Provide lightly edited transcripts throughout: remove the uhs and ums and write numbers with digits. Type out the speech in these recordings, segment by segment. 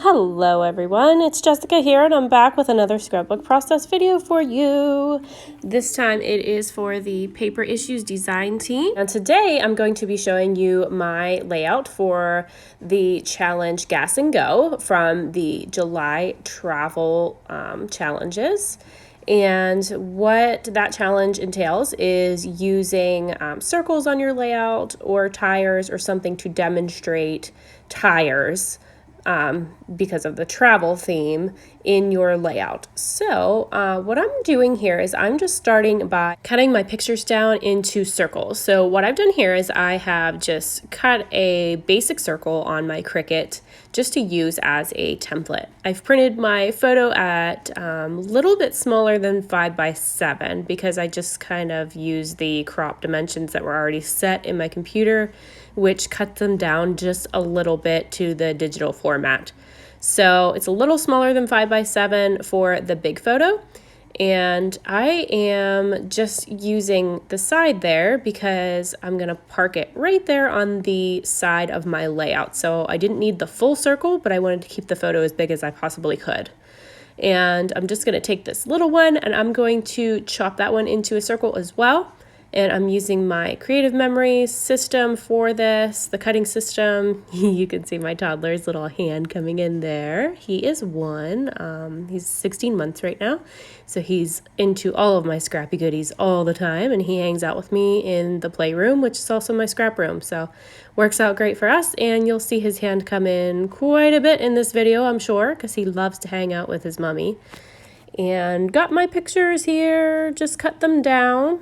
Hello everyone, it's Jessica here and I'm back with another scrapbook process video for you. This time it is for the Paper Issues design team. And today I'm going to be showing you my layout for the challenge Gas and Go from the July travel challenges. And what that challenge entails is using circles on your layout or tires or something to demonstrate tires because of the travel theme in your layout. So what I'm doing here is I'm just starting by cutting my pictures down into circles. So what I've done here is I have just cut a basic circle on my Cricut just to use as a template. I've printed my photo at a little bit smaller than 5x7 because I just kind of used the crop dimensions that were already set in my computer, which cut them down just a little bit to the digital format. So it's a little smaller than 5x7 for the big photo. And I am just using the side there because I'm gonna park it right there on the side of my layout. So I didn't need the full circle, but I wanted to keep the photo as big as I possibly could. And I'm just gonna take this little one and I'm going to chop that one into a circle as well. And I'm using my creative memory system for this, the cutting system. You can see my toddler's little hand coming in there. He is 1, he's 16 months right now. So he's into all of my scrappy goodies all the time, and he hangs out with me in the playroom, which is also my scrap room. So works out great for us, and you'll see his hand come in quite a bit in this video, I'm sure, because he loves to hang out with his mommy. And got my pictures here, just cut them down.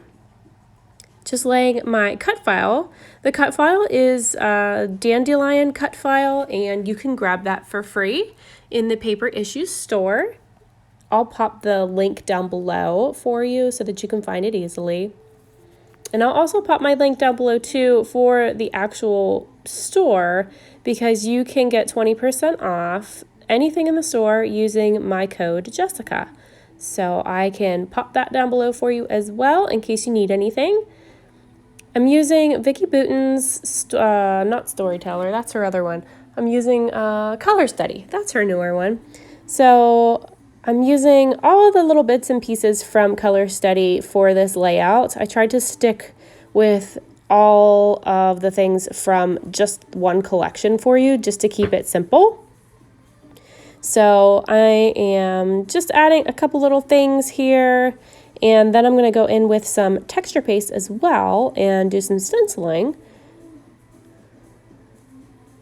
Just laying my cut file. The cut file is a dandelion cut file, and you can grab that for free in the Paper Issues store. I'll pop the link down below for you so that you can find it easily. And I'll also pop my link down below too for the actual store, because you can get 20% off anything in the store using my code Jessica. So I can pop that down below for you as well in case you need anything. I'm using Vicki Boutin's, not Storyteller, that's her other one. I'm using Color Study, that's her newer one. So I'm using all of the little bits and pieces from Color Study for this layout. I tried to stick with all of the things from just one collection for you, just to keep it simple. So I am just adding a couple little things here. And then I'm going to go in with some texture paste as well and do some stenciling.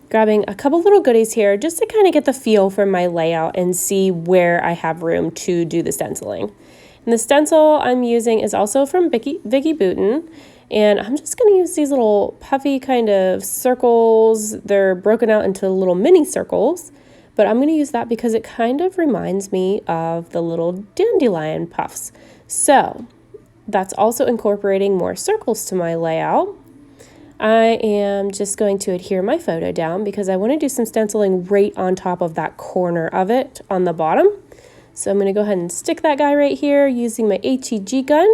Grabbing a couple little goodies here just to kind of get the feel for my layout and see where I have room to do the stenciling. And the stencil I'm using is also from Vicki Boutin. And I'm just going to use these little puffy kind of circles. They're broken out into little mini circles. But I'm going to use that because it kind of reminds me of the little dandelion puffs. So that's also incorporating more circles to my layout. I am just going to adhere my photo down because I want to do some stenciling right on top of that corner of it on the bottom. So I'm going to go ahead and stick that guy right here using my HEG gun.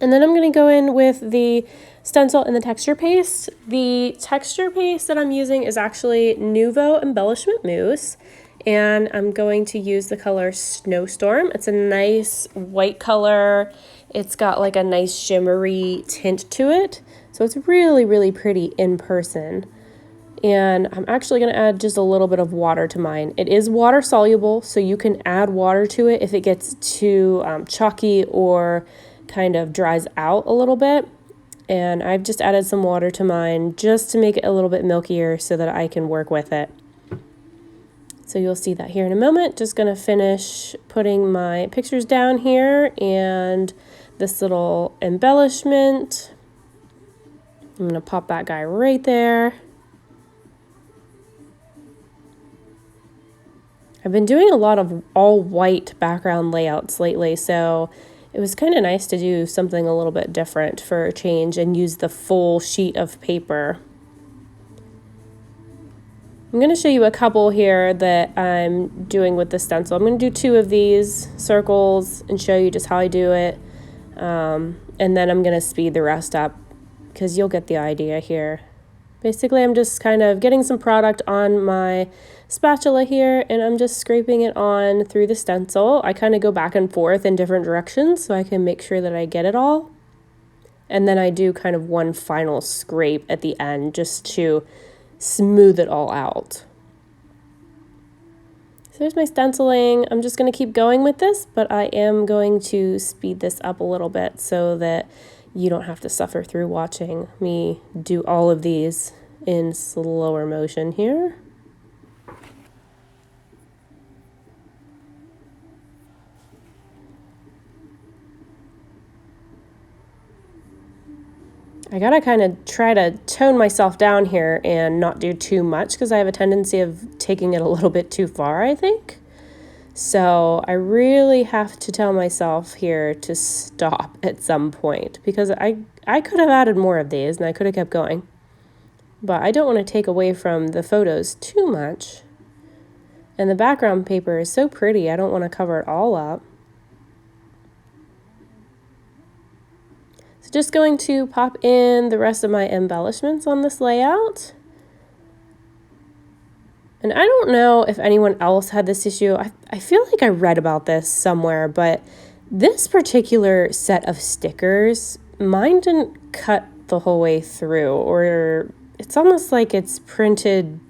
And then I'm going to go in with the stencil and the texture paste. The texture paste that I'm using is actually Nuvo Embellishment Mousse. And I'm going to use the color Snowstorm. It's a nice white color. It's got like a nice shimmery tint to it. So it's really, really pretty in person. And I'm actually going to add just a little bit of water to mine. It is water soluble, so you can add water to it if it gets too chalky or kind of dries out a little bit. And I've just added some water to mine just to make it a little bit milkier so that I can work with it. So you'll see that here in a moment. Just going to finish putting my pictures down here and this little embellishment. I'm going to pop that guy right there. I've been doing a lot of all white background layouts lately, so it was kind of nice to do something a little bit different for a change and use the full sheet of paper. I'm going to show you a couple here that I'm doing with the stencil. I'm going to do 2 of these circles and show you just how I do it. And then I'm going to speed the rest up because you'll get the idea here. Basically, I'm just kind of getting some product on my spatula here, and I'm just scraping it on through the stencil. I kind of go back and forth in different directions so I can make sure that I get it all. And then I do kind of one final scrape at the end just to smooth it all out. So there's my stenciling. I'm just going to keep going with this, but I am going to speed this up a little bit so that you don't have to suffer through watching me do all of these in slower motion here. I gotta kind of try to tone myself down here and not do too much because I have a tendency of taking it a little bit too far, I think. So I really have to tell myself here to stop at some point because I could have added more of these and I could have kept going. But I don't want to take away from the photos too much. And the background paper is so pretty, I don't want to cover it all up. Just going to pop in the rest of my embellishments on this layout. And I don't know if anyone else had this issue. I feel like I read about this somewhere, but this particular set of stickers, mine didn't cut the whole way through, or it's almost like it's printed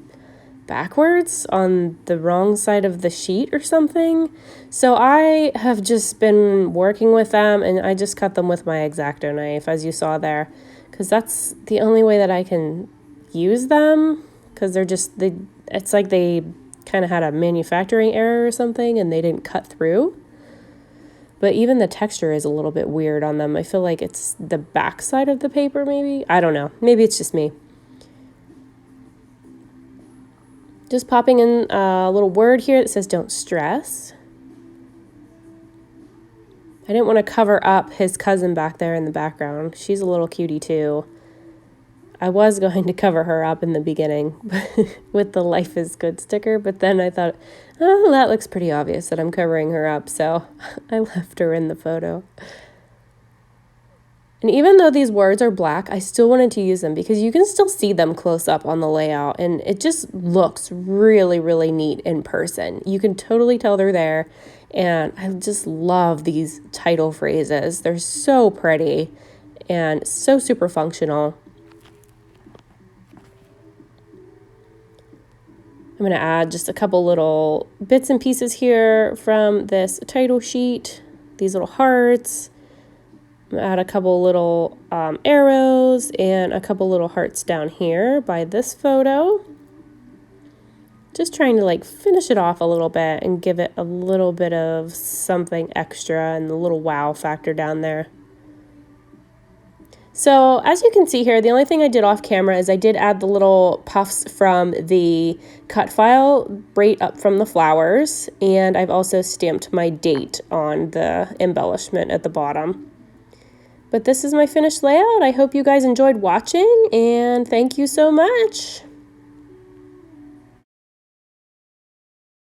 backwards on the wrong side of the sheet or something. So I have just been working with them, and I just cut them with my X-Acto knife, as you saw there, because that's the only way that I can use them, because it's like they kind of had a manufacturing error or something and they didn't cut through. But even the texture is a little bit weird on them. I feel like it's the back side of the paper, maybe. I don't know. Maybe it's just me. Just popping in a little word here that says don't stress. I didn't want to cover up his cousin back there in the background. She's a little cutie too. I was going to cover her up in the beginning with the Life is Good sticker, but then I thought, oh, that looks pretty obvious that I'm covering her up, so I left her in the photo. And even though these words are black, I still wanted to use them because you can still see them close up on the layout, and it just looks really, really neat in person. You can totally tell they're there, and I just love these title phrases. They're so pretty and so super functional. I'm going to add just a couple little bits and pieces here from this title sheet, these little hearts. Add a couple little arrows and a couple little hearts down here by this photo. Just trying to like finish it off a little bit and give it a little bit of something extra and the little wow factor down there. So as you can see here, the only thing I did off camera is I did add the little puffs from the Cutfile right up from the flowers, and I've also stamped my date on the embellishment at the bottom. But this is my finished layout. I hope you guys enjoyed watching, and thank you so much.